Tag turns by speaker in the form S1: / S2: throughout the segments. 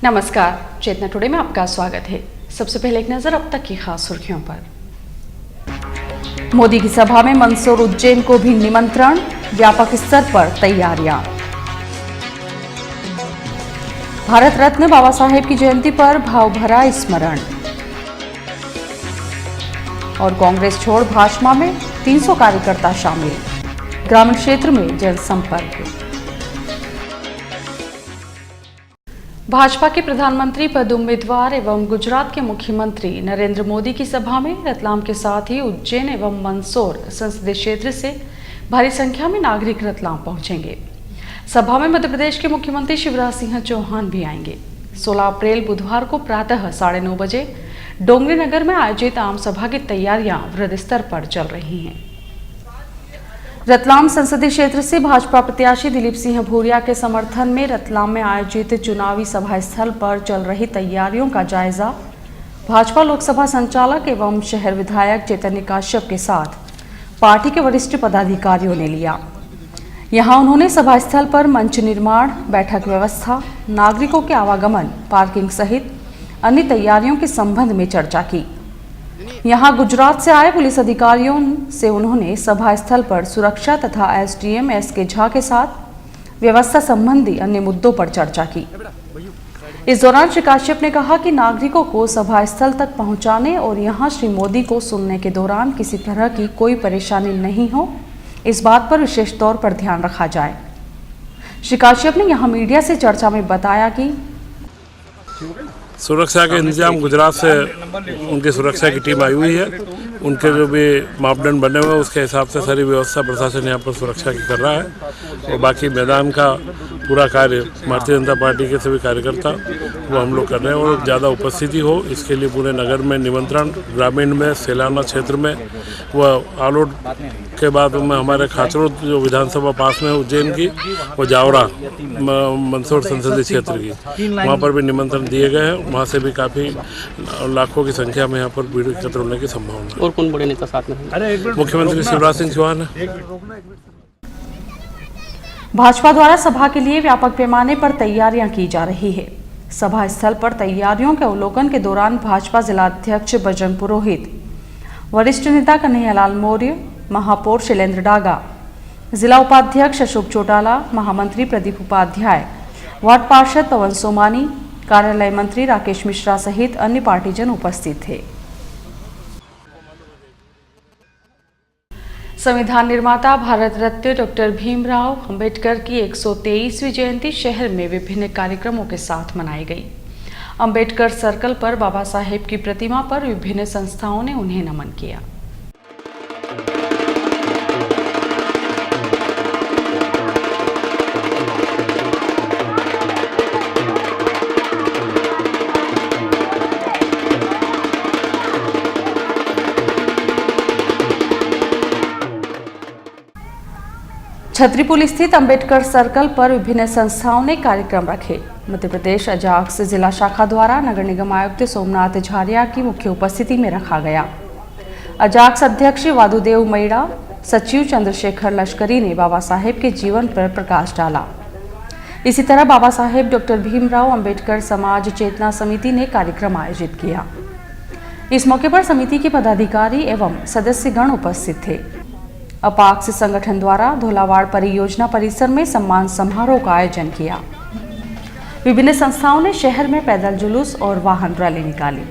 S1: नमस्कार, चेतना टुडे में आपका स्वागत है। सबसे पहले एक नजर अब तक की खास सुर्खियों पर। मोदी की सभा में मंदसौर उज्जैन को भी निमंत्रण, व्यापक स्तर पर तैयारियां। भारत रत्न बाबा साहेब की जयंती पर भावभरा स्मरण। और कांग्रेस छोड़ भाजपा में 300 कार्यकर्ता शामिल, ग्रामीण क्षेत्र में जनसंपर्क। भाजपा के प्रधानमंत्री पद उम्मीदवार एवं गुजरात के मुख्यमंत्री नरेंद्र मोदी की सभा में रतलाम के साथ ही उज्जैन एवं मंदसौर संसदीय क्षेत्र से भारी संख्या में नागरिक रतलाम पहुंचेंगे। सभा में मध्य प्रदेश के मुख्यमंत्री शिवराज सिंह चौहान भी आएंगे। 16 अप्रैल बुधवार को प्रातः 9:30 बजे डोंगरी नगर में आयोजित आम सभा की तैयारियां वृहद स्तर पर चल रही हैं। रतलाम संसदीय क्षेत्र से भाजपा प्रत्याशी दिलीप सिंह भूरिया के समर्थन में रतलाम में आयोजित चुनावी सभा स्थल पर चल रही तैयारियों का जायजा भाजपा लोकसभा संचालक एवं शहर विधायक चैतन्य काश्यप के साथ पार्टी के वरिष्ठ पदाधिकारियों ने लिया। यहां उन्होंने सभा स्थल पर मंच निर्माण, बैठक व्यवस्था, नागरिकों के आवागमन, पार्किंग सहित अन्य तैयारियों के संबंध में चर्चा की। यहां गुजरात से आए पुलिस अधिकारियों से उन्होंने सभा स्थल पर सुरक्षा तथा एसडीएम एस.के. झा के साथ व्यवस्था संबंधी अन्य मुद्दों पर चर्चा की। इस दौरान श्री काश्यप ने कहा कि नागरिकों को सभा स्थल तक पहुंचाने और यहां श्री मोदी को सुनने के दौरान किसी तरह की कोई परेशानी नहीं हो, इस बात पर विशेष तौर पर ध्यान रखा जाए। श्री काश्यप ने यहां मीडिया से चर्चा में बताया कि
S2: सुरक्षा के इंतजाम गुजरात से उनकी सुरक्षा की टीम आई हुई है। उनके जो भी मापदंड बने हुए हैं उसके हिसाब से सारी व्यवस्था प्रशासन यहाँ पर सुरक्षा की कर रहा है। और बाकी मैदान का पूरा कार्य भारतीय जनता पार्टी के सभी कार्यकर्ता वो हम लोग कर रहे हैं और ज़्यादा उपस्थिति हो इसके लिए पूरे नगर में निमंत्रण, ग्रामीण में, सेलाना क्षेत्र में, वह आलोट के बाद में हमारे खाचरोद जो विधानसभा पास में उज्जैन की, वो जावरा मंदसौर संसदीय क्षेत्र की, वहाँ पर भी निमंत्रण दिए गए हैं। वहाँ से भी काफ़ी लाखों की संख्या में यहाँ पर भीड़ एकत्र होने की संभावना है।
S3: और कौन बड़े नेता साथ में?
S2: मुख्यमंत्री शिवराज सिंह चौहान है।
S1: भाजपा द्वारा सभा के लिए व्यापक पैमाने पर तैयारियां की जा रही है। सभा स्थल पर तैयारियों के अवलोकन के दौरान भाजपा जिला अध्यक्ष बजरंग पुरोहित, वरिष्ठ नेता कन्हैयालाल मौर्य, महापौर शैलेंद्र डागा, जिला उपाध्यक्ष अशोक चौटाला, महामंत्री प्रदीप उपाध्याय, वार्ड पार्षद पवन सोमानी, कार्यालय मंत्री राकेश मिश्रा सहित अन्य पार्टीजन उपस्थित थे। संविधान निर्माता भारत रत्न डॉक्टर भीमराव अंबेडकर की 123वीं जयंती शहर में विभिन्न कार्यक्रमों के साथ मनाई गई। अंबेडकर सर्कल पर बाबा साहेब की प्रतिमा पर विभिन्न संस्थाओं ने उन्हें नमन किया। छतरीपुर स्थित अंबेडकर सर्कल पर विभिन्न संस्थाओं ने कार्यक्रम रखे। मध्य प्रदेश अजाक्स जिला शाखा द्वारा नगर निगम आयुक्त सोमनाथ झारिया की मुख्य उपस्थिति में रखा गया। अजाक्स अध्यक्ष वादुदेव मैड़ा, सचिव चंद्रशेखर लश्करी ने बाबा साहेब के जीवन पर प्रकाश डाला। इसी तरह बाबा साहेब डॉक्टर भीमराव अंबेडकर समाज चेतना समिति ने कार्यक्रम आयोजित किया। इस मौके पर समिति के पदाधिकारी एवं सदस्यगण उपस्थित थे। अपाक्स संगठन द्वारा धोलावाड़ परियोजना परिसर में सम्मान समारोह का आयोजन किया। विभिन्न संस्थाओं ने शहर में पैदल जुलूस और वाहन रैली निकाली।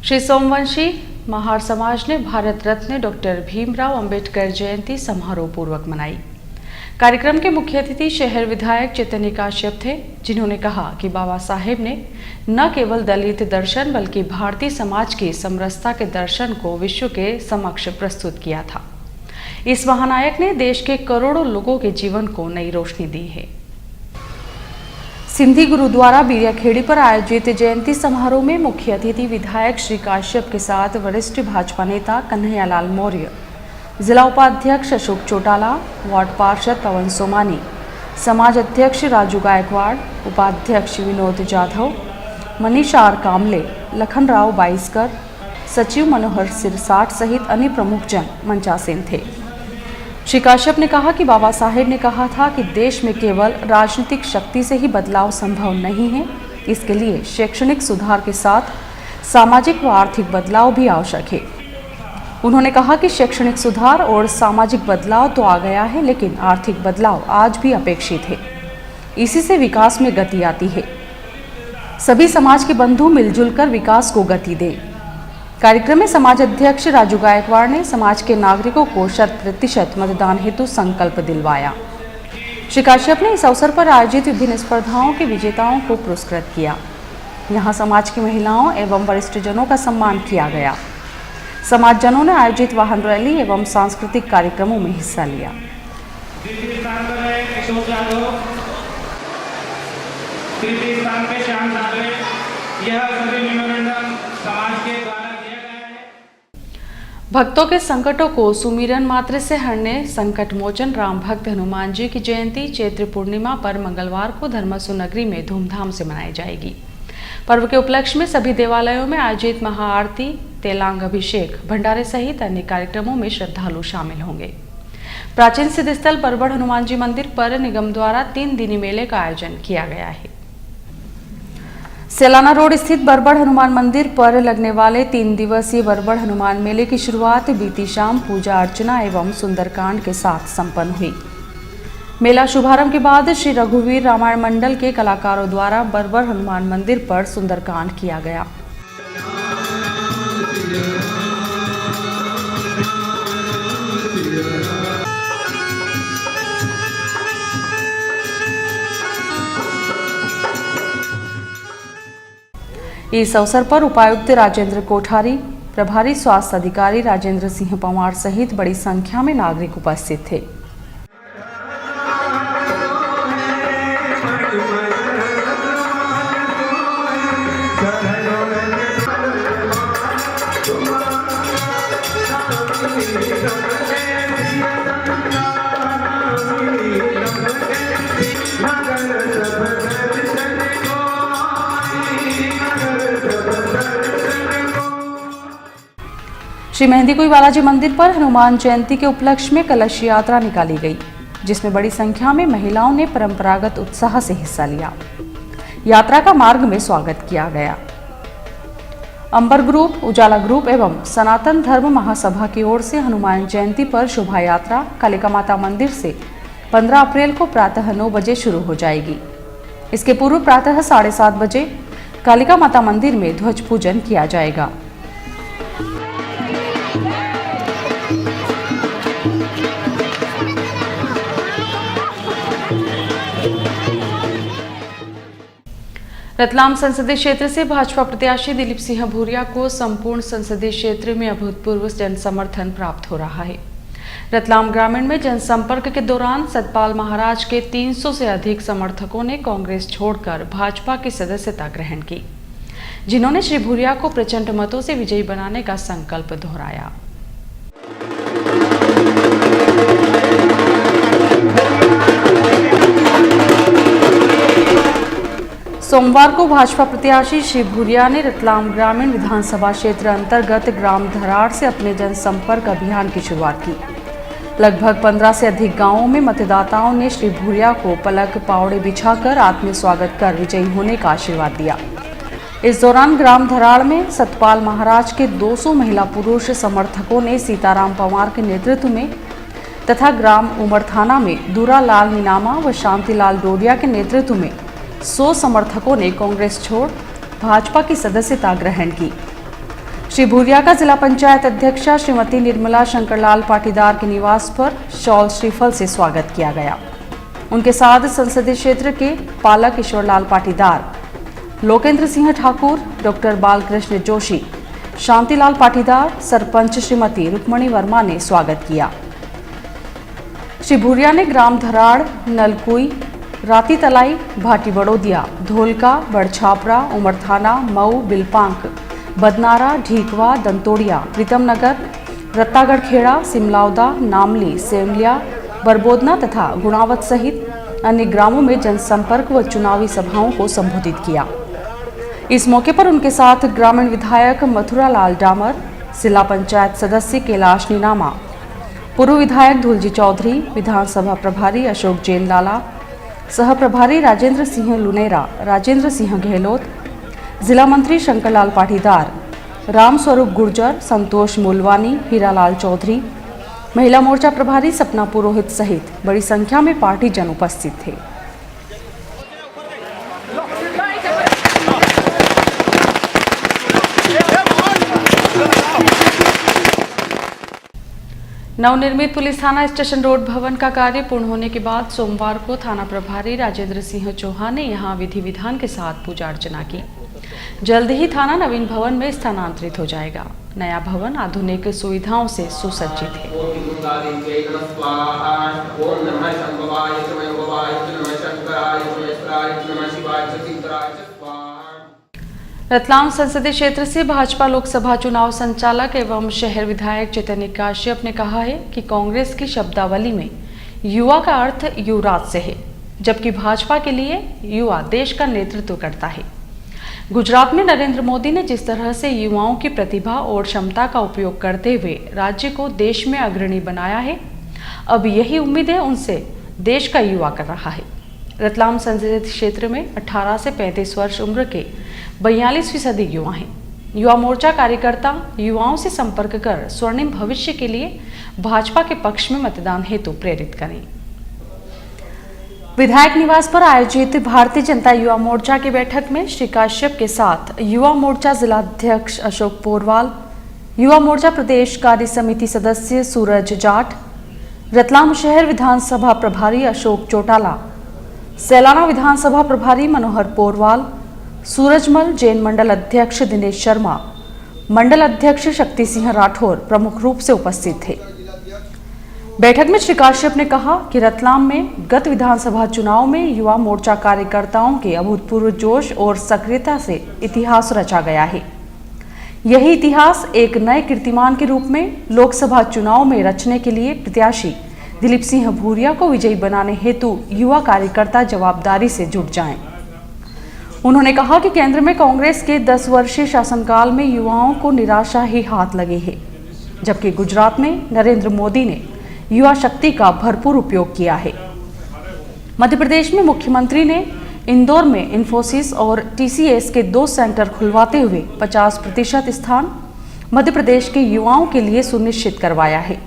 S1: श्री सोमवंशी महार समाज ने भारत रत्न डॉक्टर भीमराव अंबेडकर जयंती समारोह पूर्वक मनाई। कार्यक्रम के मुख्य अतिथि शहर विधायक चैतन्य काश्यप थे, जिन्होंने कहा कि बाबा साहेब ने न केवल दलित दर्शन बल्कि भारतीय समाज की समरसता के दर्शन को विश्व के समक्ष प्रस्तुत किया था। इस महानायक ने देश के करोड़ों लोगों के जीवन को नई रोशनी दी है। सिंधी गुरुद्वारा बीरियाखेड़ी पर आयोजित जयंती समारोह में मुख्य अतिथि विधायक श्री काश्यप के साथ वरिष्ठ भाजपा नेता कन्हैयालाल मौर्य, जिला उपाध्यक्ष अशोक चौटाला, वार्ड पार्षद पवन सोमानी, समाज अध्यक्ष राजू गायकवाड़, उपाध्यक्ष विनोद जाधव, मनीषा आर कामले, लखनराव बाइस्कर, सचिव मनोहर सिरसाट सहित अन्य प्रमुख जन मंचासीन थे। श्री काश्यप ने कहा कि बाबा साहेब ने कहा था कि देश में केवल राजनीतिक शक्ति से ही बदलाव संभव नहीं है, इसके लिए शैक्षणिक सुधार के साथ सामाजिक व आर्थिक बदलाव भी आवश्यक है। उन्होंने कहा कि शैक्षणिक सुधार और सामाजिक बदलाव तो आ गया है, लेकिन आर्थिक बदलाव आज भी अपेक्षित है। इसी से विकास में गति आती है। सभी समाज के बंधु मिलजुल कर विकास को गति दें। कार्यक्रम में समाज अध्यक्ष राजू गायकवाड़ ने समाज के नागरिकों को 100% मतदान हेतु संकल्प दिलवाया। श्री काश्यप ने इस अवसर पर आयोजित विभिन्न स्पर्धाओं के विजेताओं को पुरस्कृत किया। यहां समाज की महिलाओं एवं वरिष्ठ जनों का सम्मान किया गया। समाजजनों ने आयोजित वाहन रैली एवं सांस्कृतिक कार्यक्रमों में हिस्सा लिया। भक्तों के संकटों को सुमिरन मात्र से हरने संकट मोचन राम भक्त हनुमान जी की जयंती चैत्र पूर्णिमा पर मंगलवार को धर्मसु नगरी में धूमधाम से मनाई जाएगी। पर्व के उपलक्ष्य में सभी देवालयों में आयोजित महाआरती, तेलांग अभिषेक, भंडारे सहित अन्य कार्यक्रमों में श्रद्धालु शामिल होंगे। प्राचीन सिद्ध स्थल बरबड़ हनुमान जी मंदिर पर निगम द्वारा 3 दिनी मेले का आयोजन किया गया है। सेलाना रोड स्थित बरबड़ हनुमान मंदिर पर लगने वाले 3 दिवसीय बरबड़ हनुमान मेले की शुरुआत बीती शाम पूजा अर्चना एवं सुंदरकांड के साथ संपन्न हुई। मेला शुभारंभ के बाद श्री रघुवीर रामायण मंडल के कलाकारों द्वारा बरबड़ हनुमान मंदिर पर सुंदरकांड किया गया। इस अवसर पर उपायुक्त राजेंद्र कोठारी, प्रभारी स्वास्थ्य अधिकारी राजेंद्र सिंह पंवार सहित बड़ी संख्या में नागरिक उपस्थित थे। श्री मेहंदीकुई बालाजी मंदिर पर हनुमान जयंती के उपलक्ष्य में कलश यात्रा निकाली गई, जिसमें बड़ी संख्या में महिलाओं ने परंपरागत उत्साह से हिस्सा लिया। यात्रा का मार्ग में स्वागत किया गया। अंबर ग्रुप, उजाला ग्रुप एवं सनातन धर्म महासभा की ओर से हनुमान जयंती पर शोभा यात्रा कालिका माता मंदिर से 15 अप्रैल को प्रातः 9 बजे शुरू हो जाएगी। इसके पूर्व प्रातः 7:30 बजे कालिका माता मंदिर में ध्वज पूजन किया जाएगा। रतलाम संसदीय क्षेत्र से भाजपा प्रत्याशी दिलीप सिंह भूरिया को संपूर्ण संसदीय क्षेत्र में अभूतपूर्व जनसमर्थन प्राप्त हो रहा है। रतलाम ग्रामीण में जनसंपर्क के दौरान सतपाल महाराज के 300 से अधिक समर्थकों ने कांग्रेस छोड़कर भाजपा की सदस्यता ग्रहण की, जिन्होंने श्री भूरिया को प्रचंड मतों से विजयी बनाने का संकल्प दोहराया। सोमवार को भाजपा प्रत्याशी श्री भूरिया ने रतलाम ग्रामीण विधानसभा क्षेत्र अंतर्गत ग्राम धराड़ से अपने जनसंपर्क अभियान की शुरुआत की। लगभग 15 से अधिक गांवों में मतदाताओं ने श्री भूरिया को पलक पावड़े बिछाकर आत्मीय स्वागत कर विजयी होने का आशीर्वाद दिया। इस दौरान ग्राम धराड़ में सतपाल महाराज के 200 महिला पुरुष समर्थकों ने सीताराम पंवार के नेतृत्व में तथा ग्राम उमर थाना में दूरालाल नीनामा व शांतिलाल डोडिया के नेतृत्व में 100 समर्थकों ने कांग्रेस छोड़ भाजपा की सदस्यता ग्रहण की। श्री भूरिया का जिला पंचायत अध्यक्षा श्रीमती निर्मला शंकरलाल पाटीदार के निवास पर शॉल श्रीफल से स्वागत किया गया। उनके साथ संसदीय क्षेत्र के पालक ईश्वरलाल पाटीदार, लोकेंद्र सिंह ठाकुर, डॉक्टर बालकृष्ण जोशी, शांतिलाल पाटीदार, सरपंच श्रीमती रुक्मणी वर्मा ने स्वागत किया। श्री भूरिया ने ग्राम धराड़, नलकुई, राती तलाई, भाटी बड़ोदिया, धोलका, बड़छापरा, उमरथाना, मऊ, बिलपांक, बदनारा, ढीकवा, दंतोड़िया, प्रीतम नगर, रत्तागढ़ खेड़ा, सिमलावदा, नामली, सेमलिया, बरबोदना तथा गुणावत सहित अन्य ग्रामों में जनसंपर्क व चुनावी सभाओं को संबोधित किया। इस मौके पर उनके साथ ग्रामीण विधायक मथुरालाल डामर, जिला पंचायत सदस्य कैलाश नीनामा, पूर्व विधायक धुलजी चौधरी, विधानसभा प्रभारी अशोक जैन लाला, सह प्रभारी राजेंद्र सिंह लुनेरा, राजेंद्र सिंह गहलोत, जिला मंत्री शंकरलाल पाटीदार, राम स्वरूप गुर्जर, संतोष मूलवानी, हीरालाल चौधरी, महिला मोर्चा प्रभारी सपना पुरोहित सहित बड़ी संख्या में पार्टी जन उपस्थित थे। नवनिर्मित पुलिस थाना स्टेशन रोड भवन का कार्य पूर्ण होने के बाद सोमवार को थाना प्रभारी राजेंद्र सिंह चौहान ने यहां विधि विधान के साथ पूजा अर्चना की। जल्द ही थाना नवीन भवन में स्थानांतरित हो जाएगा। नया भवन आधुनिक सुविधाओं से सुसज्जित है। रतलाम संसदीय क्षेत्र से भाजपा लोकसभा चुनाव संचालक एवं शहर विधायक चैतन्य काश्यप ने कहा है कि कांग्रेस की शब्दावली में युवा का अर्थ युवराज से है, जबकि भाजपा के लिए युवा देश का नेतृत्व करता है। गुजरात में नरेंद्र मोदी ने जिस तरह से युवाओं की प्रतिभा और क्षमता का उपयोग करते हुए राज्य को देश में अग्रणी बनाया है, अब यही उम्मीदें उनसे देश का युवा कर रहा है। रतलाम संसदीय क्षेत्र में 18 से 35 वर्ष उम्र के 42% युवा हैं। युवा मोर्चा कार्यकर्ता युवाओं से संपर्क कर स्वर्णिम भविष्य के लिए भाजपा के पक्ष में मतदान हेतु प्रेरित करें। विधायक निवास पर आयोजित भारतीय जनता युवा मोर्चा की बैठक में श्री काश्यप के साथ युवा मोर्चा जिलाध्यक्ष अशोक पोरवाल, युवा मोर्चा प्रदेश कार्य समिति सदस्य सूरज जाट, रतलाम शहर विधानसभा प्रभारी अशोक चौटाला, सैलाना विधानसभा प्रभारी मनोहर पोरवाल, सूरजमल जैन मंडल अध्यक्ष दिनेश शर्मा, मंडल अध्यक्ष शक्ति सिंह राठौर प्रमुख रूप से उपस्थित थे। बैठक में श्री काश्यप ने कहा कि रतलाम में गत विधानसभा चुनाव में युवा मोर्चा कार्यकर्ताओं के अभूतपूर्व जोश और सक्रियता से इतिहास रचा गया है। यही इतिहास एक नए कीर्तिमान के रूप में लोकसभा चुनाव में रचने के लिए प्रत्याशी दिलीप सिंह भूरिया को विजयी बनाने हेतु युवा कार्यकर्ता जवाबदारी से जुट जाएं। उन्होंने कहा कि केंद्र में कांग्रेस के 10 वर्षीय शासनकाल में युवाओं को निराशा ही हाथ लगी है, जबकि गुजरात में नरेंद्र मोदी ने युवा शक्ति का भरपूर उपयोग किया है। मध्य प्रदेश में मुख्यमंत्री ने इंदौर में इन्फोसिस और टीसीएस के 2 सेंटर खुलवाते हुए 50% स्थान मध्य प्रदेश के युवाओं के लिए सुनिश्चित करवाया है,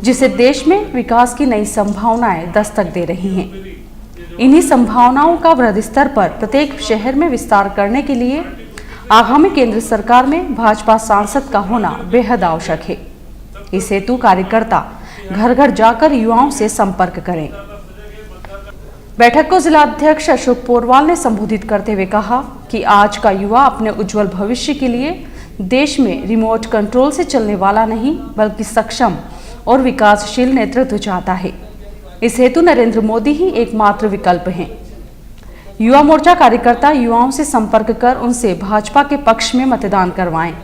S1: जिससे देश में विकास की नई संभावनाएं दस्तक दे रही हैं। इन्हीं संभावनाओं का वृहद स्तर पर प्रत्येक शहर में विस्तार करने के लिए आगामी केंद्र सरकार में भाजपा सांसद का होना बेहद आवश्यक है। इस हेतु कार्यकर्ता घर घर जाकर युवाओं से संपर्क करें। बैठक को जिलाध्यक्ष अशोक पोरवाल ने संबोधित करते हुए कहा कि आज का युवा अपने उज्जवल भविष्य के लिए देश में रिमोट कंट्रोल से चलने वाला नहीं, बल्कि सक्षम और विकासशील नेतृत्व चाहता है। इस हेतु नरेंद्र मोदी ही एकमात्र विकल्प हैं। युवा मोर्चा कार्यकर्ता युवाओं से संपर्क कर उनसे भाजपा के पक्ष में मतदान करवाएं।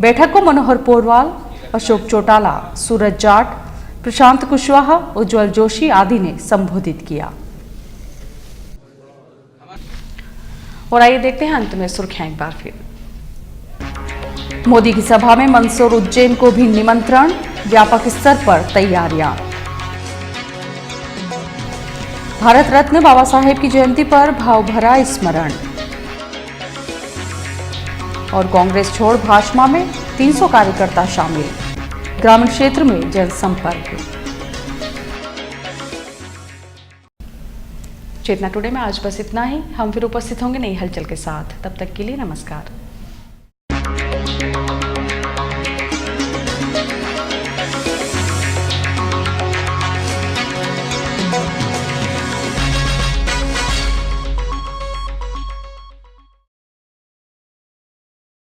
S1: बैठक को मनोहर पोरवाल, अशोक चौटाला, सूरज जाट, प्रशांत कुशवाहा, उज्जवल जोशी आदि ने संबोधित किया। और आइए देखते हैं अंत में सुर्खियां एक बार फिर। मोदी की सभा में मंदसौर उज्जैन को भी निमंत्रण, व्यापक स्तर पर तैयारियां। भारत रत्न बाबा साहेब की जयंती पर भावभरा स्मरण। और कांग्रेस छोड़ भाजपा में 300 कार्यकर्ता शामिल, ग्रामीण क्षेत्र में जनसंपर्क। चेतना टुडे में आज बस इतना ही। हम फिर उपस्थित होंगे नई हलचल के साथ। तब तक के लिए नमस्कार।